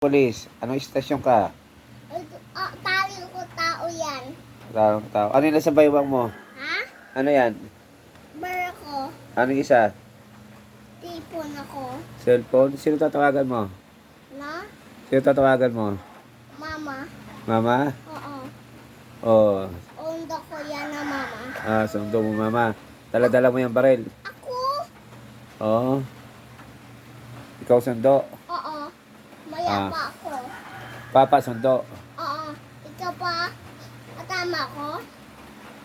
Pulis, anong istasyon ka? Tali ko tao yan. Tao. Ano yung nasa baywang mo? Ha? Ano yan? Bar ako. Anong isa? Tipon ako. Cellphone? Sino tatawagan mo? Na? Sino tatawagan mo? Mama. Mama? Oo. Oh. Ondo ko yan na mama. Sundo mo mama. Dala-dala mo yung baril. Ako? Oo. Ikaw sundo. Oo. Maya pa ako. Papa sundo. Oo. Ikaw pa? Tama ko?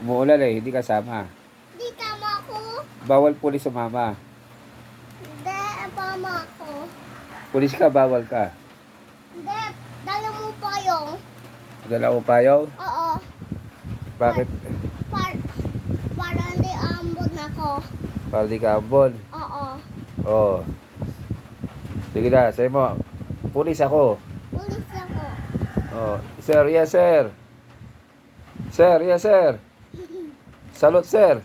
Umuulan hindi kasama. Di tama ko. Bawal pulis sumama. Hindi, tama ko. Pulis ka, bawal ka. Hindi, dala mo pa yung. Dala mo payaw? Oo. Bakit? Para hindi ambon ako. Para di ka ambon. Oo. Oo. Sige na, sabi mo. Pulis ako. Pulis ako. Oh, sir, yes sir. Sir, yes sir. Salute sir.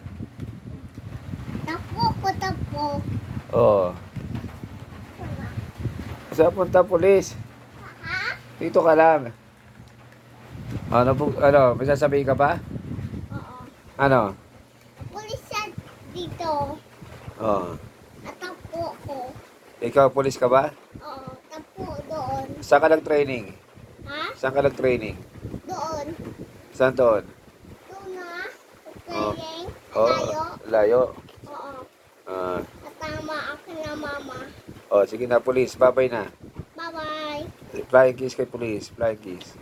Tapo ko tapo. Oh. Saan punta pulis? Ha? Dito ka lang. May sasabihin ka pa? Oo. Ano? Pulis yan dito. Oh. At tapo ko. Ikaw pulis ka ba? Oo. Tapo doon. Saan ka nag-training? Ha? Saan ka nag-training? Doon. Saan doon? Doon na. Oh. Training. Oh, Layo. layo. Oo. Ah. At tama ako na mama. Oh, sige na pulis, babay na. Bye-bye. Flying kiss kay pulis, flying kiss.